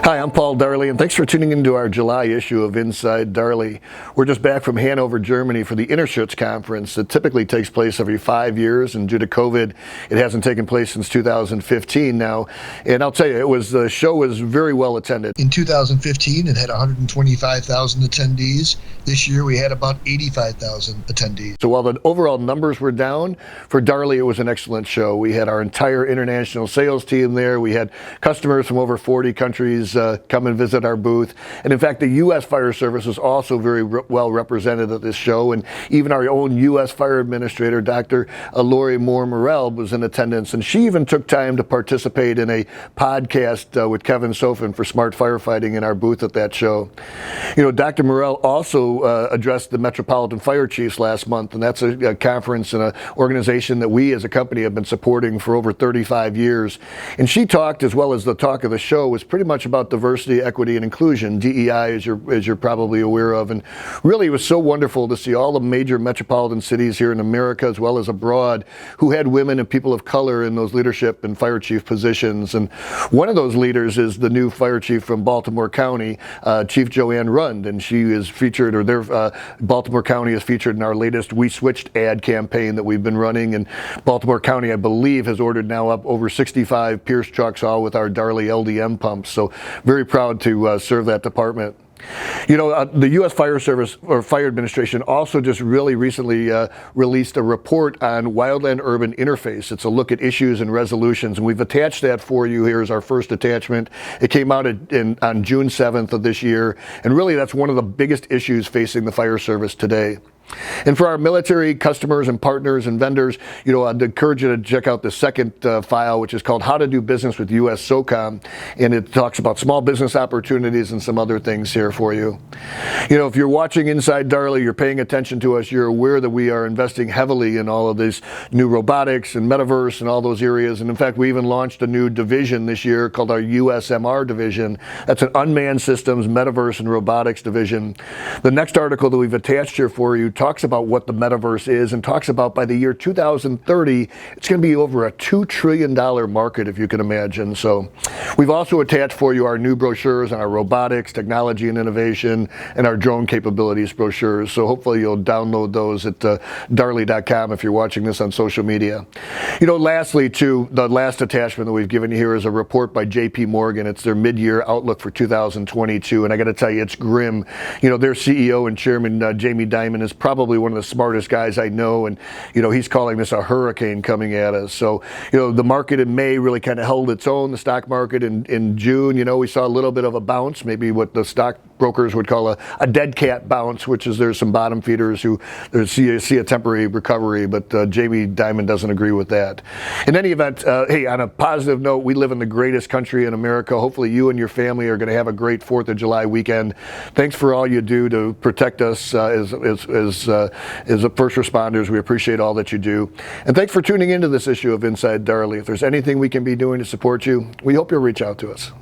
Hi, I'm Paul Darley, and thanks for tuning into our July issue of Inside Darley. We're just back from Hanover, Germany for the Interschutz Conference that typically takes place every 5 years, and due to COVID, it hasn't taken place since 2015 now. And I'll tell you, the show was very well attended. In 2015, it had 125,000 attendees. This year, we had about 85,000 attendees. So while the overall numbers were down, for Darley, it was an excellent show. We had our entire international sales team there. We had customers from over 40 countries come and visit our booth. And in fact, the U.S. Fire Service was also very well represented at this show. And even our own U.S. Fire Administrator, Dr. Lori Moore-Morell, was in attendance. And she even took time to participate in a podcast with Kevin Sofin for Smart Firefighting in our booth at that show. You know, Dr. Morell also addressed the Metropolitan Fire Chiefs last month. And that's a conference and an organization that we as a company have been supporting for over 35 years. And she talked, as well as the talk of the show, was pretty much about diversity, equity, and inclusion, DEI, as you're probably aware of. And really, it was so wonderful to see all the major metropolitan cities here in America, as well as abroad, who had women and people of color in those leadership and fire chief positions. And one of those leaders is the new fire chief from Baltimore County, Chief Joanne Rund, and she is featured, or Baltimore County is featured in our latest We Switched ad campaign that we've been running. And Baltimore County, I believe, has ordered now up over 65 Pierce trucks, all with our Darley LDM pumps. So very proud to serve that department. You know, the U.S. Fire Service, or Fire Administration, also just really recently released a report on wildland-urban interface. It's a look at issues and resolutions, and we've attached that for you. Here is our first attachment. It came out on June 7th of this year, and really that's one of the biggest issues facing the fire service today. And for our military customers and partners and vendors, you know, I'd encourage you to check out the second file, which is called How to Do Business with U.S. SOCOM. And it talks about small business opportunities and some other things here for you. You know, if you're watching Inside Darley, you're paying attention to us, you're aware that we are investing heavily in all of these new robotics and metaverse and all those areas. And in fact, we even launched a new division this year called our USMR division. That's an unmanned systems, metaverse, and robotics division. The next article that we've attached here for you talks about what the metaverse is, and talks about by the year 2030, it's going to be over a $2 trillion market, if you can imagine. So we've also attached for you our new brochures on our robotics, technology and innovation, and our drone capabilities brochures. So hopefully you'll download those at darley.com if you're watching this on social media. You know, lastly, too, the last attachment that we've given you here is a report by J.P. Morgan. It's their mid-year outlook for 2022, and I got to tell you, it's grim. You know, their CEO and chairman, Jamie Dimon, is probably one of the smartest guys I know, and you know, he's calling this a hurricane coming at us. So you know, the market in May really kind of held its own. The stock market in June, you know, we saw a little bit of a bounce, maybe what the stock brokers would call a dead cat bounce, which is there's some bottom feeders who see a temporary recovery, but Jamie Dimon doesn't agree with that. In any event, hey, on a positive note, we live in the greatest country in America. Hopefully you and your family are going to have a great 4th of July weekend. Thanks for all you do to protect us as first responders. We appreciate all that you do. And thanks for tuning into this issue of Inside Darley. If there's anything we can be doing to support you, we hope you'll reach out to us.